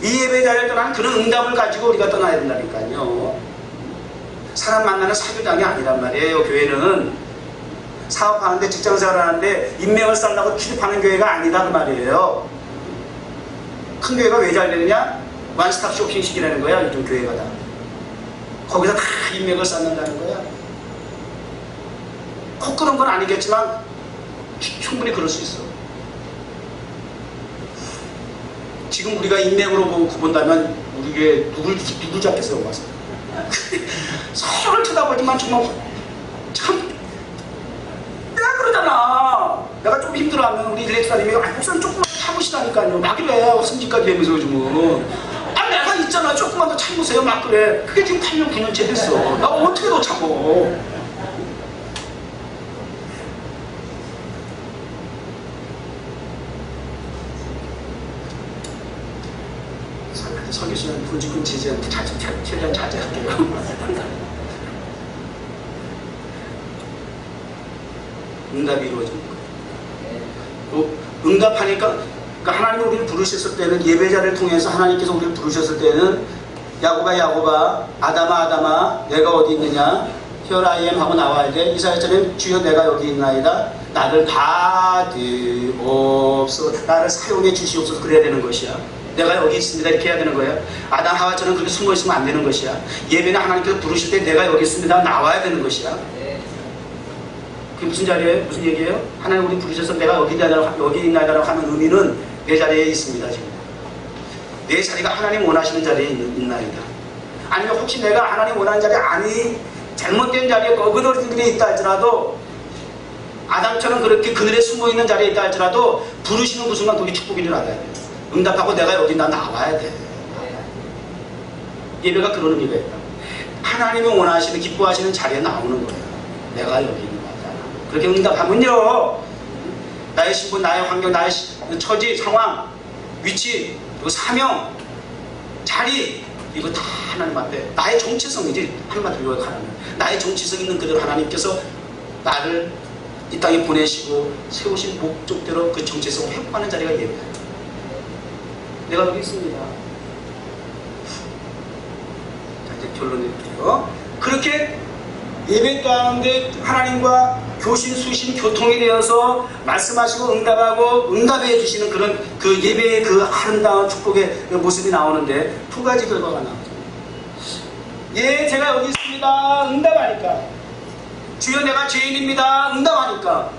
이 예배 자리를 떠나는 그런 응답을 가지고 우리가 떠나야 된다니까요. 사람 만나는 사교장이 아니란 말이에요. 교회는 사업하는데, 직장생활 하는데 인맥을 쌓으려고 출입하는 교회가 아니다 그 말이에요. 큰 교회가 왜 잘 되느냐? 원스톱 쇼핑식이라는 거야. 요즘 교회가 다 거기서 다 인맥을 쌓는다는 거야. 꼭 그런 건 아니겠지만 충분히 그럴 수 있어. 지금 우리가 인맥으로 구본다면 우리에게 누굴 잡겠어요? 와서 서로를 쳐다보지만 정말 참 내가 그러잖아. 내가 좀 힘들어하면 우리 일렉트라님이 목사님 조금만 더 참으시다니까요. 막 그래. 승진까지 되면서 요즘은 내가 있잖아. 조금만 더 참으세요. 막 그래. 그게 지금 8년 9년째 됐어. 나 어떻게 더 참어. 설교시간 불지근 제재한테 최대한 자제할게요. 응답이 이루어지는 거예요. 응답하니까 그러니까 하나님이 우리를 부르셨을 때는 예배자를 통해서 하나님께서 우리를 부르셨을 때는 야곱아 야곱아 아담아 아담아 내가 어디 있느냐 Here I am 하고 나와야 돼. 이사야처럼 주여 내가 여기 있나이다. 나를 받으옵소서. 나를 사용해 주시옵소서. 그래야 되는 것이야. 내가 여기 있습니다. 이렇게 해야 되는 거야. 아담 하와처럼 그렇게 숨어 있으면 안 되는 것이야. 예배는 하나님께서 부르실 때 내가 여기 있습니다. 나와야 되는 것이야. 그게 무슨 자리예요? 무슨 얘기예요? 하나님 우리 부르셔서 내가 여기 있나이다라고 하는 의미는 내 자리에 있습니다. 지금 내 자리가 하나님 원하시는 자리에 있나이다. 아니면 혹시 내가 하나님 원하는 자리에 아니 잘못된 자리에 어그러진 길에 있다 할지라도 아담처럼 그렇게 그늘에 숨어있는 자리에 있다 할지라도 부르시는 그 순간 그게 축복인 줄 알아야 돼. 응답하고 내가 여기 나와야 돼. 예배가 그런 의미가 있다. 하나님이 원하시는 기뻐하시는 자리에 나오는 거야. 내가 여기 있는 거야. 그렇게 응답하면요 나의 신분, 나의 환경, 나의 처지, 상황, 위치, 그리고 사명, 자리 이거 다 하나님 앞에 나의 정체성이지. 한마디로 요약하라면 나의 정체성 있는 그대로 하나님께서 나를 이 땅에 보내시고 세우신 목적대로 그 정체성을 회복하는 자리가 예배예요. 내가 여기 있습니다. 자, 이제 결론 내릴게요. 그렇게 예배도 하는데 하나님과 교신, 수신, 교통이 되어서 말씀하시고 응답하고 응답해 주시는 그런 그 예배의 그 아름다운 축복의 모습이 나오는데 두 가지 결과가 나오죠. 예, 제가 여기 있습니다. 응답하니까. 주여 내가 죄인입니다. 응답하니까.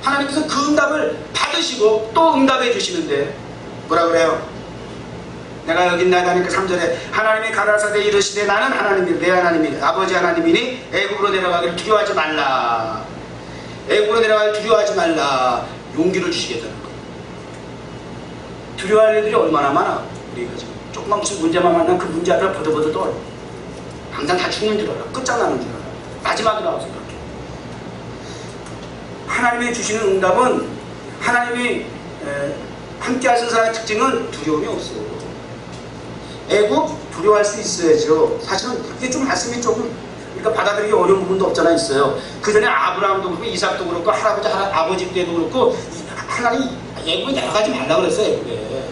하나님께서 그 응답을 받으시고 또 응답해 주시는데 뭐라 그래요? 내가 여기 있나이다 하니까 3절에 하나님이 가라사대 이르시되 나는 하나님이 내 하나님이니 아버지 하나님이니 애굽으로 내려가기를 두려워하지 말라. 애굽으로 내려가기를 두려워하지 말라. 용기를 주시겠다는 거예요. 두려워할 일들이 얼마나 많아. 우리가 지금 조금만 무슨 문제만 만나면 그 문제 앞에 버들버들 떨어. 당장 다 죽는 줄 알아. 끝장나는 줄 알아. 마지막에 나와서 그렇게. 하나님이 주시는 응답은 하나님이 함께 하시는 사람의 특징은 두려움이 없어. 애굽 두려워할 수 있어야죠. 사실은 그게 좀 말씀이 조금 그러니까 받아들이기 어려운 부분도 없잖아 있어요. 그 전에 아브라함도 그렇고 이삭도 그렇고 할아버지 아버지 때도 그렇고 하나님 애굽에 내려가지 말라 그랬어요. 애굽에.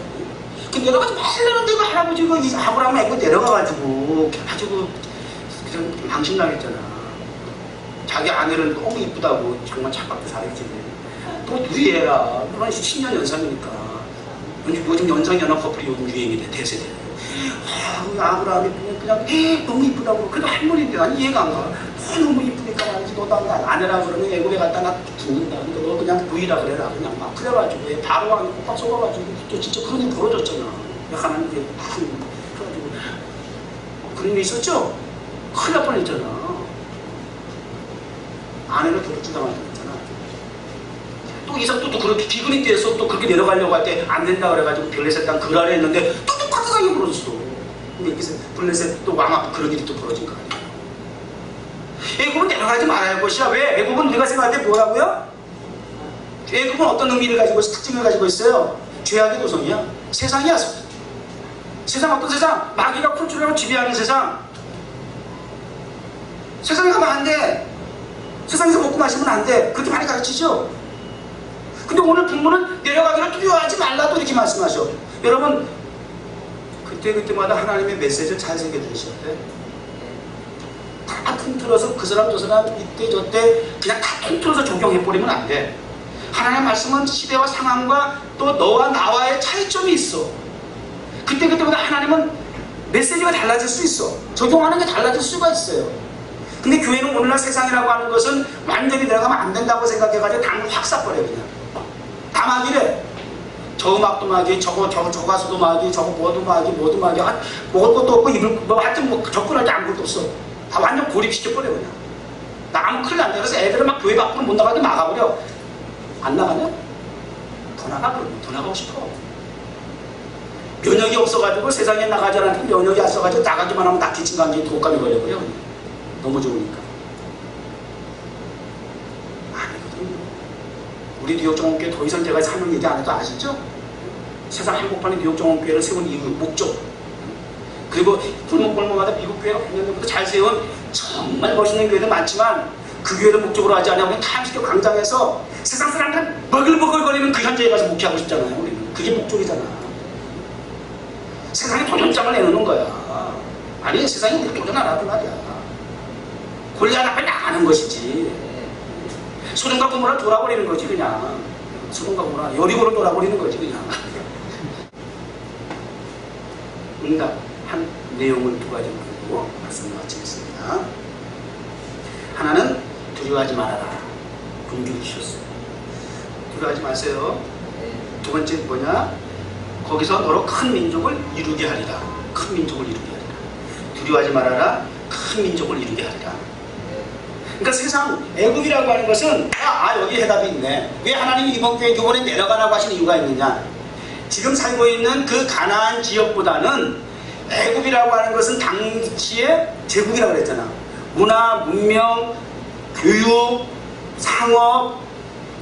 그 내려가지 말라는데 그 할아버지가 아브라함은 애굽에 내려가가지고 그냥 망신당했잖아. 자기 아내를 너무 이쁘다고 정말 착각도 잘했지. 또 누리 해라. 그건 10년 연상이니까. 요즘 연상연하 커플이 요즘 유행이 돼. 대세대. 아브라함이 그냥 너무 이쁘다고. 그래도 할머니인데 난 이해가 안 가. 너무 이쁘니까 말이지. 너도 아내라 그러면 애국에 갖다 나 죽는다. 너 그냥 누이라 그래라. 그냥 막 그래가지고 바로 꽉 속아가지고 또 진짜 그런 일 벌어졌잖아. 하나님 그게 그래가지고 그런 일 있었죠? 큰일 날 뻔했잖아. 아내를 도둑질당하는 거잖아. 또 이삭도 그렇게 기근이 돼서 또 그렇게 내려가려고 할 때 안 된다 그래가지고 블레셋 땅 그 아래 했는데 또 똑같은 상황이 벌어졌어. 근데 블레셋 또 왕 앞에 그런 일이 또 벌어진 거 아니야. 애굽은 내려가지 말아야 할 것이야. 왜? 애굽은 우리가 생각할 때 뭐라고요? 애굽은 어떤 의미를 가지고 있어? 특징을 가지고 있어요. 죄악의 도성이야. 세상이야. 세상 어떤 세상? 마귀가 컨트롤하고 지배하는 세상. 세상에 가면 안 돼. 세상에서 먹고 마시면 안 돼. 그렇게 많이 가르치죠. 근데 오늘 본문은 내려가기를 두려워하지 말라도 이렇게 말씀하셔. 여러분 그때마다 하나님의 메시지를 잘 새겨 들으셔야 돼. 다 통틀어서 그 사람 저 사람 이때 저때 그냥 다 통틀어서 적용해버리면 안 돼. 하나님의 말씀은 시대와 상황과 또 너와 나와의 차이점이 있어. 그때마다 하나님은 메시지가 달라질 수 있어. 적용하는 게 달라질 수가 있어요. 근데 교회는 오늘날 세상이라고 하는 것은 완전히 들어가면 안 된다고 생각해가지고 당을 확 쏴버려. 그냥 다 막이래. 저 음악도 막이, 저 가수도 막이, 저거 뭐도 막이, 뭐도 막이. 먹을 것도 없고 입을 뭐 하여튼 뭐 접근할 때 아무것도 없어. 다 완전 고립시켜버려. 그냥 나가면 큰일 난다. 그래서 애들은 막 교회 밖으로 못 나가게 막아버려. 안 나가냐? 더 나가. 그러면 더 나가고 싶어. 면역이 없어가지고 세상에 나가지 않았는데 면역이 없어가지고 나가기만 하면 낙기침 감기 독감이 걸려버려. 너무 좋으니까. 아니거든요. 우리 뉴욕정원교회 더 이상 제가 사명 얘기 안 해도 아시죠? 세상 한복판에 뉴욕정원교회를 세운 이유, 목적. 그리고 골목골목마다 미국 교회가 100년 전부터 잘 세운 정말 멋있는 교회도 많지만 그 교회를 목적으로 하지 않냐고 타임스퀘어 광장에서 세상 사람들 버글버글거리는 그 현장에 가서 목회하고 싶잖아요. 우리는. 그게 목적이잖아. 세상에 도전장을 내놓는 거야. 아니 세상에 우리 도전하라고 말이야. 골리앗 앞에 나가는 것이지. 소돔과 고모라를 돌아버리는 거지 그냥. 소돔과 고모라 여리고를 돌아버리는 거지 그냥. 응답한 내용을 두 가지로 보고 말씀을 마치겠습니다. 하나는 두려워하지 말아라. 군주를 주셨어요. 두려워하지 마세요. 두 번째 뭐냐? 거기서 너로 큰 민족을 이루게 하리라. 큰 민족을 이루게 하리라. 두려워하지 말아라. 큰 민족을 이루게 하리라. 그러니까 세상 애국이라고 하는 것은 여기 해답이 있네. 왜 하나님이 이번 교회 교본에 내려가라고 하신 이유가 있느냐? 지금 살고 있는 그 가나안 지역보다는 애국이라고 하는 것은 당시에 제국이라고 그랬잖아. 문화, 문명, 교육, 상업,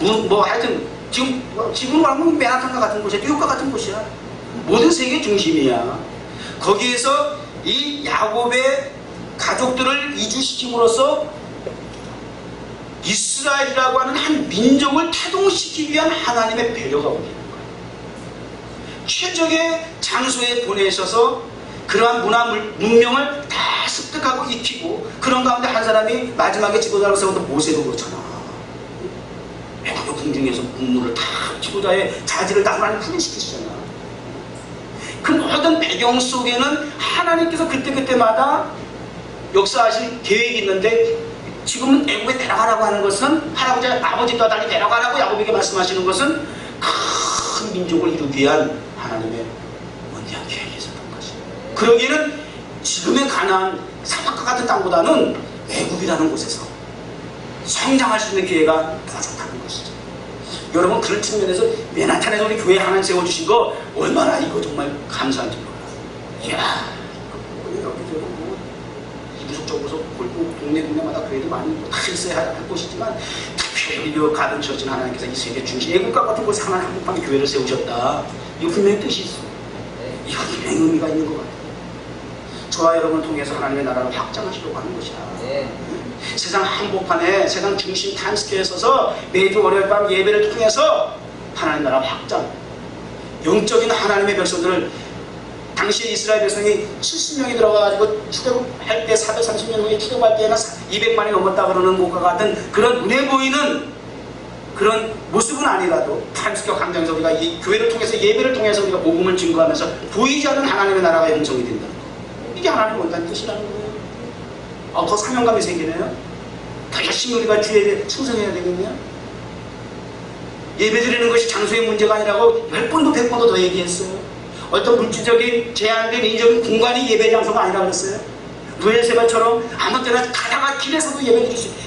뭐 하여튼 지금 하면 맨하탄과 같은 곳이야. 뉴욕과 같은 곳이야. 모든 세계 중심이야. 거기에서 이 야곱의 가족들을 이주시킴으로써 이스라엘이라고 하는 한 민족을 태동시키기 위한 하나님의 배려가 오기는 거야. 최적의 장소에 보내셔서 그러한 문화, 문명을 다 습득하고 익히고 그런 가운데 한 사람이 마지막에 지도자로 세웠던 모세도 그렇잖아. 애굽의 궁중에서 국물을 다 지도자의 자질을 다 하나님 훈련시키시잖아. 그 모든 배경 속에는 하나님께서 그때마다 역사하실 계획이 있는데 지금은 애굽에 데려가라고 하는 것은 할아버지, 아버지와 달리 데려가라고 야곱에게 말씀하시는 것은 큰 민족을 이루기 위한 하나님의 원대한 계획이 있었던 것이에요. 그러기에는 지금의 가나안 사막과 같은 땅보다는 애굽이라는 곳에서 성장할 수 있는 기회가 더 좋다는 것이죠. 여러분 그런 측면에서 맨하탄에서 우리 교회 하나 세워주신 거 얼마나 이거 정말 감사한지 몰라. 이야 여기저기 뭐 이부속 저부속 동네마다 교회도 많이 다 있어야 할 곳이지만 특별히 이 가든 처치는 하나님께서 이 세계 중심 애국과 같은 곳에 하나님 한국판 교회를 세우셨다. 이거 분명히 뜻이 있어. 이거 분명히 의미가 있는 것 같아요. 저와 여러분을 통해서 하나님의 나라를 확장하시려고 하는 것이야. 세상 한복판에 세상 중심 타임스퀘어에 서서 매주 월요일 밤 예배를 통해서 하나님 나라 확장, 영적인 하나님의 백성들을 당시에 이스라엘 백성이 70명이 들어가가지고 출애굽할 때 430년 후에 출애굽할 때는 200만이 넘었다 그러는 것과 같은 그런 눈에 보이는 그런 모습은 아니라도 타임스퀘어 광장에서 우리가 이 교회를 통해서 예배를 통해서 우리가 복음을 증거하면서 보이지 않는 하나님의 나라가 형성이 된다는 거. 이게 하나님의 원단 뜻이라는 거예요. 더 사명감이 생기네요. 더 열심히 우리가 주에 충성해야 되겠네요. 예배 드리는 것이 장소의 문제가 아니라고 10번도 100번도 더 얘기했어요. 어떤 물질적인 제한된 인적인 공간이 예배 장소가 아니라고 그랬어요. 부엘세바처럼 아무 때나 가다가 길에서도 예배 드릴 수 있어요.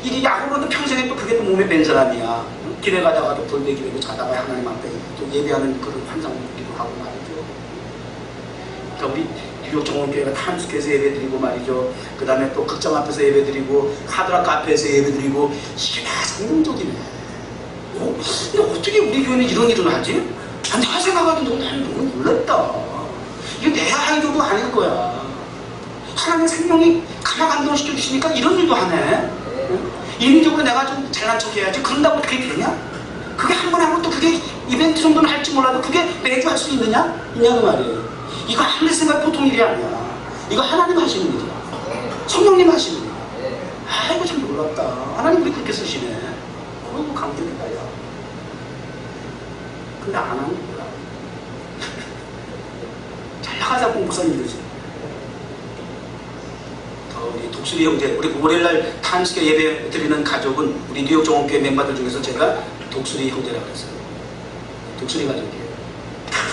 이게 야구로도 평생에 또 그게 또 몸에 밴 사람이야. 길에 가다가도 돌베기 메고 자다가 하나님 앞에 또 예배하는 그런 환상을 보기도 하고 말이죠. 그러니까 우리 뉴욕 정원교회가 타임스퀘어에서 예배드리고 말이죠. 그 다음에 또 극장 앞에서 예배드리고 하드락 카페에서 예배드리고 이게 다 성공적이네. 근데 어떻게 우리 교회는 이런 일을 하지? 내가 생각해도 너무 놀랐다. 이게 내 아이디어도 아닐 거야. 하나님의 생명이 가마 감동시켜 주시니까 이런 일도 하네. 인위적으로 내가 좀 잘난 척 해야지. 그런다고 그게 되냐? 그게 한 번에 하고 또 그게 이벤트 정도는 할지 몰라도 그게 매주 할 수 있느냐? 있냐는 말이에요. 이거 아무리 생각 보통 일이 아니야. 이거 하나님 하시는 일이야. 성령님 하시는 일이야. 아이고 참 놀랍다. 하나님 우리 그렇게 쓰시네. 너무 감격이다 야. 근데 안 하는 거야. 잘 나가자고 목사님들이지. 우리 독수리 형제, 우리 월요일날 타임스퀘어 예배 드리는 가족은 우리 뉴욕 정원교회 멤버들 중에서 제가 독수리 형제라고 했어요. 독수리 가족이에요.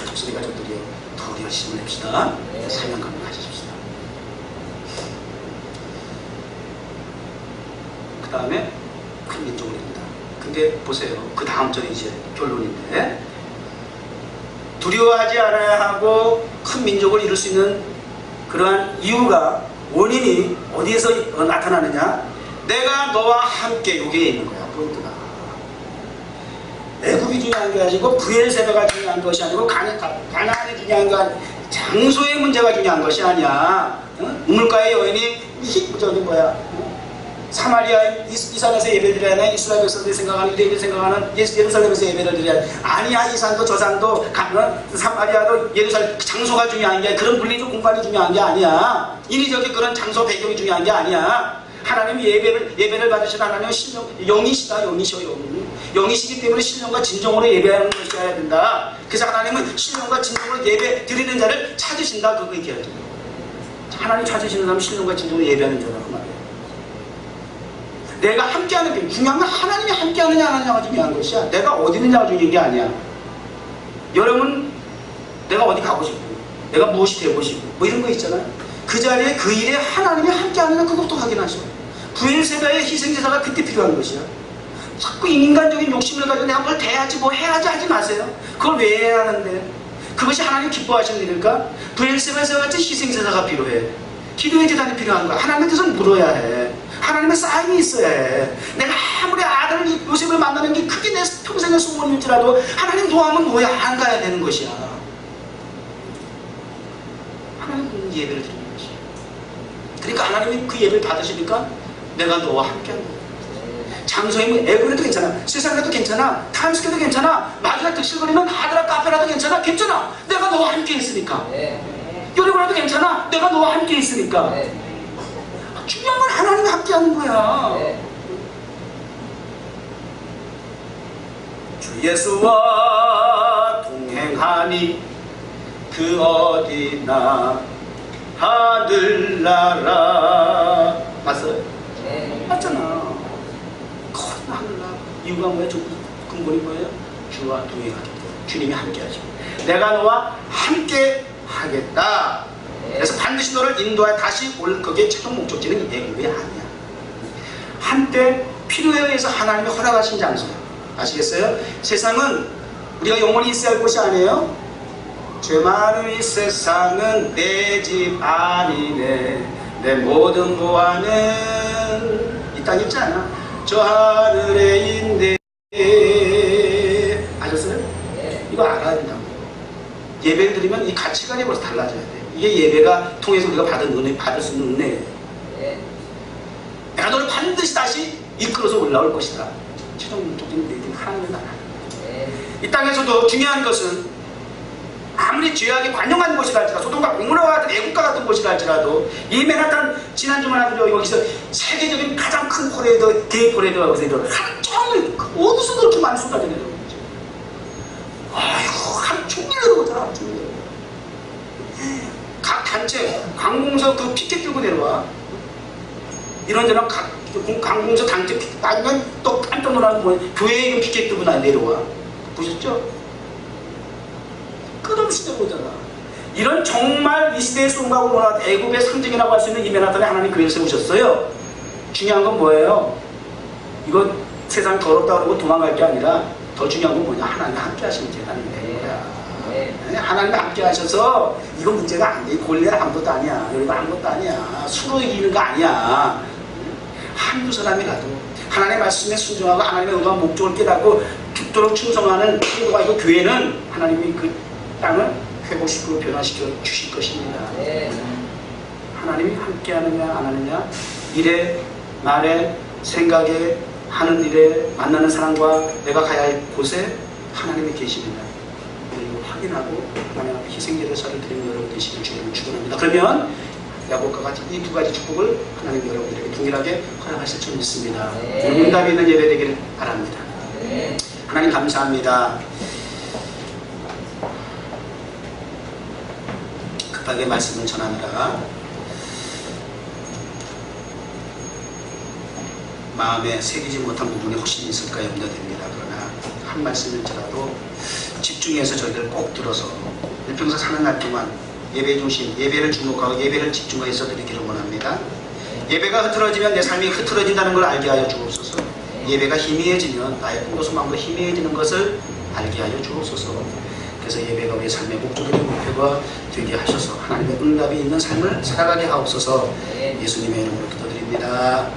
독수리 가족들이요. 더 열심히 합시다. 사명감을 가지십시다. 그 다음에 큰 민족을 입니다. 근데 보세요. 그 다음 절이 이제 결론인데, 두려워하지 않아야 하고 큰 민족을 이룰 수 있는 그러한 이유가, 원인이 어디에서 나타나느냐? 내가 너와 함께, 여기에 있는 거야, 포인트가. 애굽이 중요한 게 아니고 브엘세바가 중요한 것이 아니고 가나안이 중요한 거 아니고 장소의 문제가 중요한 것이 아니야. 우물가의 여인이 저기 뭐야, 사마리아 이 산에서 예배를 드려야 하나, 이스라엘 백성들이 생각하는, 유대인들이 생각하는 예루살렘에서 예배를 드려야 아니야. 이 산도 저 산도 사마리아도 예루살렘 장소가 중요한 게, 그런 물리적 공간이 중요한 게 아니야. 인위적인 그런 장소 배경이 중요한 게 아니야. 하나님이 예배를 받으시는 하나님은 신령, 영이시다. 영이셔. 영이시기 때문에 신령과 진정으로 예배하는 것이어야 된다. 그래서 하나님은 신령과 진정으로 예배 드리는 자를 찾으신다. 그거 얘기하죠. 하나님 찾으시는 사람은 신령과 진정으로 예배하는 자라고 말해요. 내가 함께하는 게 중요한 건 하나님이 함께하느냐 안 하느냐가 중요한 것이야. 내가 어디 있느냐가 중요한 게 아니야. 여러분, 내가 어디 가고 싶고, 내가 무엇이 되고 싶고, 뭐 이런 거 있잖아요. 그 자리에 그 일에 하나님이 함께하느냐, 그것도 확인하셔. 브엘세바의 희생제사가 그때 필요한 것이야. 자꾸 인간적인 욕심을 가지고 내가 뭘 돼야지 뭐 해야지 하지 마세요. 그걸 왜 해야 하는데? 그것이 하나님 기뻐하시는 일일까? 브엘세바에서 같이 희생제사가 필요해. 기도의 제단이 필요한 거야. 하나님께서 물어야 해. 하나님의 사인이 있어야 해. 내가 아무리 아들 요셉을 만나는 게 그게 내 평생의 소원일지라도 하나님 도와하면 뭐야? 안 가야 되는 것이야. 하나님 예배를 드리는 것이야. 그러니까 하나님이 그 예배를 받으시니까 내가 너와 함께하는 거야. 장소이면 애국에도 괜찮아, 세상에도 괜찮아, 타임스퀘어도 괜찮아, 마지막 득실거리는 하드라 카페라도 괜찮아. 괜찮아. 내가 너와 함께 있으니까. 요리고라도 괜찮아. 내가 너와 함께 있으니까. 중요한 건 하나님이 함께하는 거야. 주 예수와 동행하니 그 어디나 하늘나라. 맞아요? 맞잖아. 큰 하늘나라. 이유가 뭐야? 근본이 뭐예요? 주와 동행하기. 주님이 함께하죠. 내가 너와 함께 하겠다. 그래서 반드시 너를 인도하여 다시 올 거기에 최종 목적지는 애굽이 아니야. 한때 필요에 의해서 하나님이 허락하신 장소야. 아시겠어요? 세상은 우리가 영원히 있어야 할 곳이 아니에요. 죄 많은 이 세상은 내 집 아니네. 내 모든 보안은 이 땅 있지 않아. 저 하늘에 있네. 아셨어요? 이거 알아야 된다고. 예배를 드리면 이 가치관이 벌써 달라져야 돼. 이게 예배가 통해서 우리가 받을 수 있는 은혜예요. 내가 너를 반드시 다시 이끌어서 올라올 것이다. 최종 목적지는 내게 하나님의 나라. 이 땅에서도 중요한 것은 아무리 죄악이 관용한 곳이라 할지라도, 소돔과 고모라와 같은 애국가 같은 곳이라 할지라도, 이 맨하탄 지난주만 하도 여기서 세계적인 가장 큰 퍼레이드, 게이 퍼레이드가 여기서 일어나. 하루 종일 어디서 그렇게 많이 쏟아져 내려오는 거지. 아이고, 하루 종일 내려오잖아. 하루 종일 내려오고. 각 단체, 관공서 그 피켓 들고 내려와. 이런저런 각 관공서 단체 피켓 맞으면 또 깜짝 놀라는 뭐 교회에 피켓 들고 내려와. 보셨죠? 끝없이 내려오잖아. 이런 정말 이 시대의 송가고 문화, 애굽의 상징이라고 할 수 있는 이 맨하탄에 하나님 교회를 세우셨어요. 중요한 건 뭐예요? 이거 세상 더럽다 그러고 도망갈 게 아니라 더 중요한 건 뭐냐? 하나님이 함께 하시는 재단이 되는 거야. 하나님이 함께 하셔서 이거 문제가 안 돼. 골리앗 아무것도 아니야. 여기가 아무것도 아니야. 수로 이기는 거 아니야. 한두 사람이라도 하나님의 말씀에 순종하고 하나님의 의도와 목적을 깨닫고 죽도록 충성하는 친구가 있고, 교회는 하나님이 그 땅을 회복시키고 변화시켜 주실 것입니다. 하나님이 함께 하느냐 안 하느냐, 일에 말에 생각에 하는 일에 만나는 사람과 내가 가야 할 곳에 하나님이 계십니다. 그리고 확인하고 만약 희생제사를 드리는 여러분 되시길 주님을 축원합니다. 그러면 야곱과 같이 이 두 가지 축복을 하나님 여러분들에게 동일하게 허락하실 줄 믿습니다. 응답이 있는 예배 되기를 바랍니다. 하나님 감사합니다. 급하게 말씀을 전하느라 마음에 새기지 못한 부분이 혹시 있을까 염려됩니다. 그러나 한 말씀일지라도 집중해서 저희들 꼭 들어서 일평생 사는 날 동안 예배 중심, 예배를 주목하고 예배를 집중해서 드리기를 원합니다. 예배가 흐트러지면 내 삶이 흐트러진다는 걸 알게 하여 주옵소서. 예배가 희미해지면 나의 꿈도 소망도 희미해지는 것을 알게 하여 주옵소서. 그래서 예배가 우리 삶의 목적이고 목표가 되게 하셔서 하나님의 응답이 있는 삶을 살아가게 하옵소서. 예수님의 이름으로 기도드립니다.